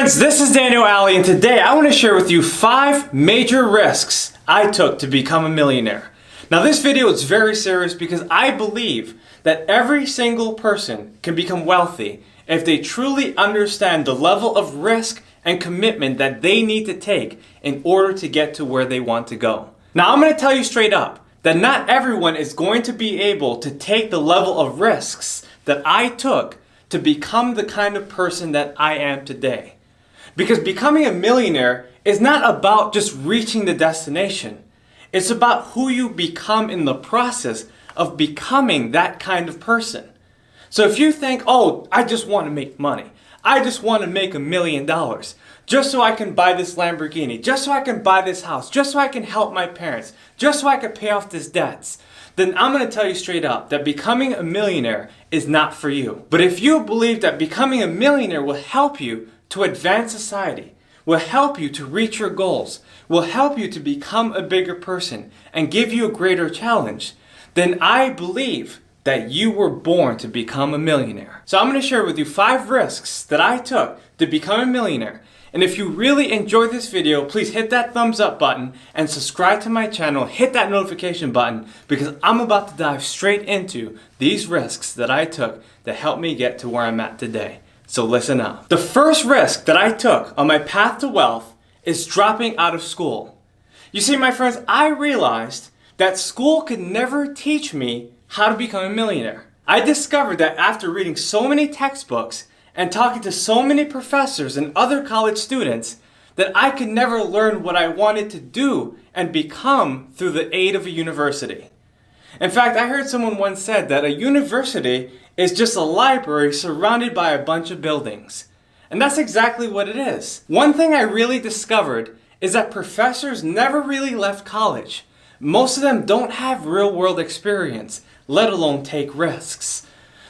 friends, this is Daniel Alley, and today I want to share with you 5 major risks I took to become a millionaire. Now this video is very serious because I believe that every single person can become wealthy if they truly understand the level of risk and commitment that they need to take in order to get to where they want to go. Now I'm going to tell you straight up that not everyone is going to be able to take the level of risks that I took to become the kind of person that I am today. Because becoming a millionaire is not about just reaching the destination. It's about who you become in the process of becoming that kind of person. So if you think, oh, I just want to make money. I just want to make $1 million just so I can buy this Lamborghini, just so I can buy this house, just so I can help my parents, just so I can pay off these debts, then I'm going to tell you straight up that becoming a millionaire is not for you. But if you believe that becoming a millionaire will help you to advance society, will help you to reach your goals, will help you to become a bigger person and give you a greater challenge, then I believe that you were born to become a millionaire. So I'm going to share with you 5 risks that I took to become a millionaire. And if you really enjoyed this video, please hit that thumbs up button and subscribe to my channel, hit that notification button, because I'm about to dive straight into these risks that I took that helped me get to where I'm at today. So listen up. The first risk that I took on my path to wealth is dropping out of school. You see, my friends, I realized that school could never teach me how to become a millionaire. I discovered that after reading so many textbooks and talking to so many professors and other college students that I could never learn what I wanted to do and become through the aid of a university. In fact, I heard someone once said that a university is just a library surrounded by a bunch of buildings. And that's exactly what it is. One thing I really discovered is that professors never really left college. Most of them don't have real-world experience, let alone take risks.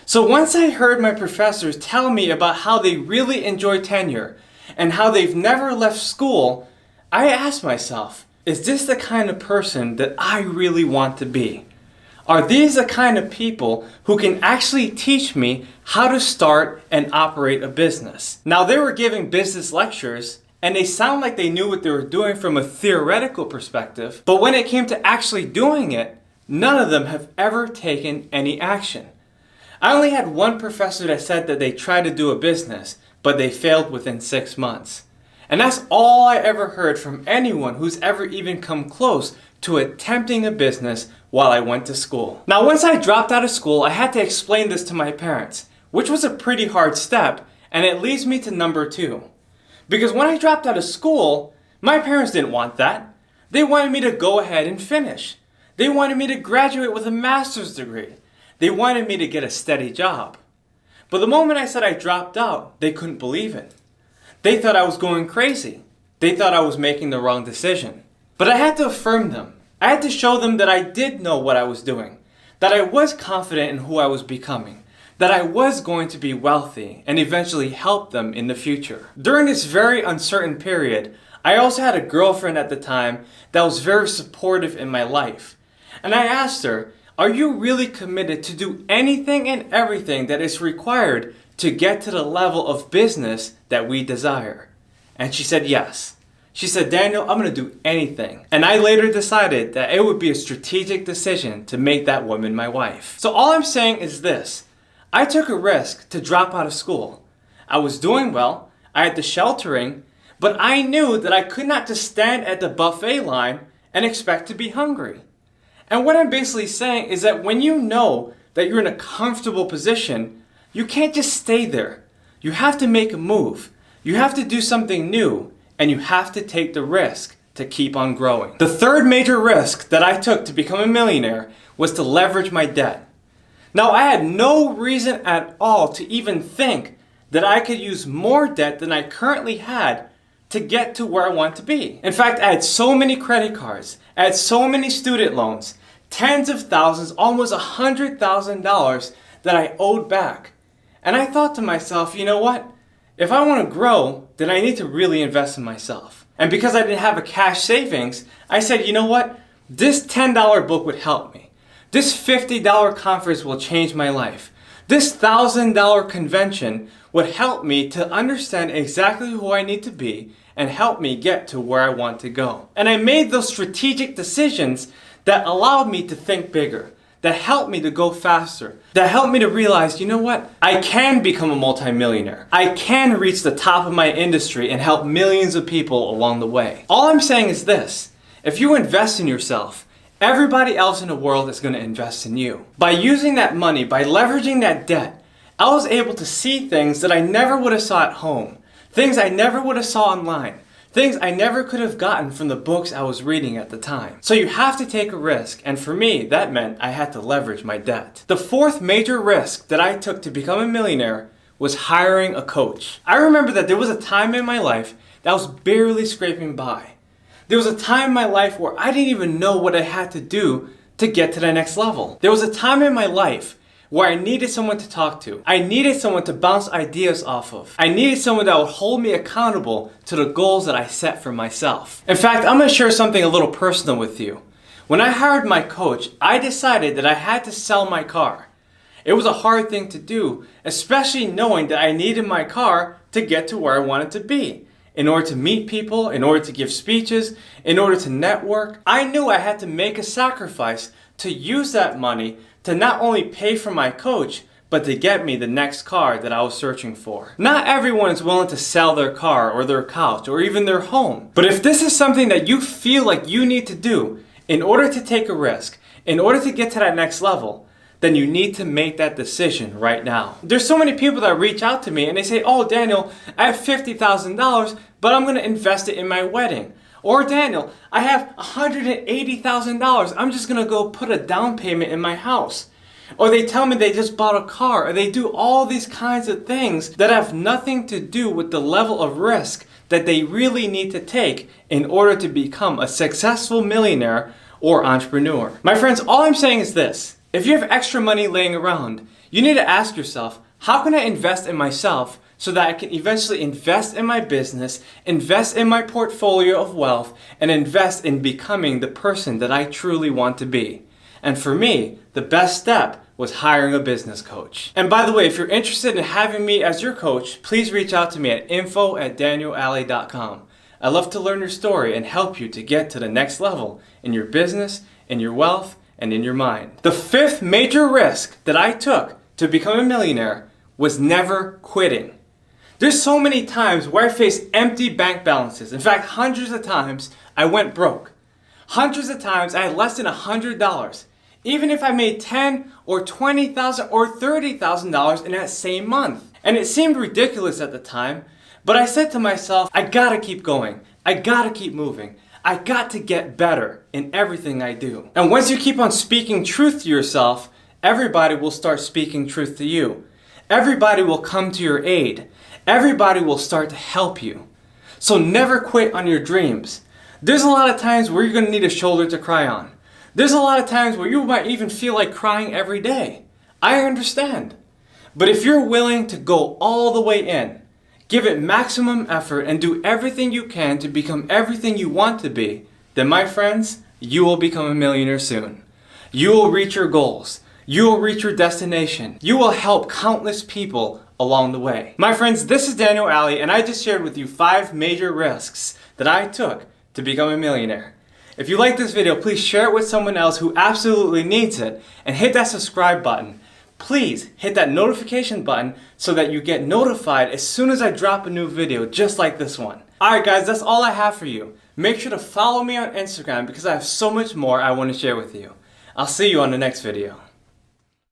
So once I heard my professors tell me about how they really enjoy tenure and how they've never left school, I asked myself, is this the kind of person that I really want to be? Are these the kind of people who can actually teach me how to start and operate a business? Now they were giving business lectures and they sound like they knew what they were doing from a theoretical perspective, but when it came to actually doing it, none of them have ever taken any action. I only had one professor that said that they tried to do a business, but they failed within 6 months. And that's all I ever heard from anyone who's ever even come close to attempting a business while I went to school. Now once I dropped out of school, I had to explain this to my parents, which was a pretty hard step, and it leads me to number 2. Because when I dropped out of school, my parents didn't want that. They wanted me to go ahead and finish. They wanted me to graduate with a master's degree. They wanted me to get a steady job. But the moment I said I dropped out, they couldn't believe it. They thought I was going crazy. They thought I was making the wrong decision. But I had to affirm them. I had to show them that I did know what I was doing, that I was confident in who I was becoming, that I was going to be wealthy and eventually help them in the future. During this very uncertain period, I also had a girlfriend at the time that was very supportive in my life. And I asked her, are you really committed to do anything and everything that is required to get to the level of business that we desire? And she said yes. She said, Daniel, I'm going to do anything. And I later decided that it would be a strategic decision to make that woman my wife. So all I'm saying is this. I took a risk to drop out of school. I was doing well. I had the sheltering. But I knew that I could not just stand at the buffet line and expect to be hungry. And what I'm basically saying is that when you know that you're in a comfortable position, you can't just stay there. You have to make a move. You have to do something new. And you have to take the risk to keep on growing. The third major risk that I took to become a millionaire was to leverage my debt. Now I had no reason at all to even think that I could use more debt than I currently had to get to where I want to be. In fact, I had so many credit cards, I had so many student loans, tens of thousands, almost $100,000 that I owed back. And I thought to myself, you know what? If I want to grow, then I need to really invest in myself. And because I didn't have a cash savings, I said, you know what? This $10 book would help me. This $50 conference will change my life. This $1,000 convention would help me to understand exactly who I need to be and help me get to where I want to go. And I made those strategic decisions that allowed me to think bigger, that helped me to go faster, that helped me to realize, you know what? I can become a multimillionaire. I can reach the top of my industry and help millions of people along the way. All I'm saying is this: if you invest in yourself, everybody else in the world is going to invest in you. By using that money, by leveraging that debt, I was able to see things that I never would have saw at home, things I never would have saw online, things I never could have gotten from the books I was reading at the time. So you have to take a risk, and for me, that meant I had to leverage my debt. The fourth major risk that I took to become a millionaire was hiring a coach. I remember that there was a time in my life that I was barely scraping by. There was a time in my life where I didn't even know what I had to do to get to the next level. There was a time in my life where I needed someone to talk to. I needed someone to bounce ideas off of. I needed someone that would hold me accountable to the goals that I set for myself. In fact, I'm going to share something a little personal with you. When I hired my coach, I decided that I had to sell my car. It was a hard thing to do, especially knowing that I needed my car to get to where I wanted to be. In order to meet people, in order to give speeches, in order to network, I knew I had to make a sacrifice to use that money to not only pay for my coach, but to get me the next car that I was searching for. Not everyone is willing to sell their car or their couch or even their home. But if this is something that you feel like you need to do in order to take a risk, in order to get to that next level, then you need to make that decision right now. There's so many people that reach out to me and they say, "Oh, Daniel, I have $50,000, but I'm going to invest it in my wedding." Or, "Daniel, I have $180,000. I'm just going to go put a down payment in my house." Or they tell me they just bought a car, or they do all these kinds of things that have nothing to do with the level of risk that they really need to take in order to become a successful millionaire or entrepreneur. My friends, all I'm saying is this: if you have extra money laying around, you need to ask yourself, how can I invest in myself so that I can eventually invest in my business, invest in my portfolio of wealth, and invest in becoming the person that I truly want to be? And for me, the best step was hiring a business coach. And by the way, if you're interested in having me as your coach, please reach out to me at info@danielalley.com. I love to learn your story and help you to get to the next level in your business, in your wealth, and in your mind. The fifth major risk that I took to become a millionaire was never quitting. There's so many times where I faced empty bank balances. In fact, hundreds of times I went broke. Hundreds of times I had less than $100. Even if I made $10,000 or $20,000 or $30,000 in that same month. And it seemed ridiculous at the time, but I said to myself, I gotta keep going. I gotta keep moving. I got to get better in everything I do. And once you keep on speaking truth to yourself, everybody will start speaking truth to you. Everybody will come to your aid. Everybody will start to help you. So never quit on your dreams. There's a lot of times where you're going to need a shoulder to cry on. There's a lot of times where you might even feel like crying every day. I understand. But if you're willing to go all the way in, give it maximum effort, and do everything you can to become everything you want to be, then my friends, you will become a millionaire soon. You will reach your goals. You will reach your destination. You will help countless people along the way. My friends, this is Daniel Alley, and I just shared with you 5 major risks that I took to become a millionaire. If you like this video, please share it with someone else who absolutely needs it, and hit that subscribe button. Please hit that notification button so that you get notified as soon as I drop a new video just like this one. Alright guys, that's all I have for you. Make sure to follow me on Instagram because I have so much more I want to share with you. I'll see you on the next video.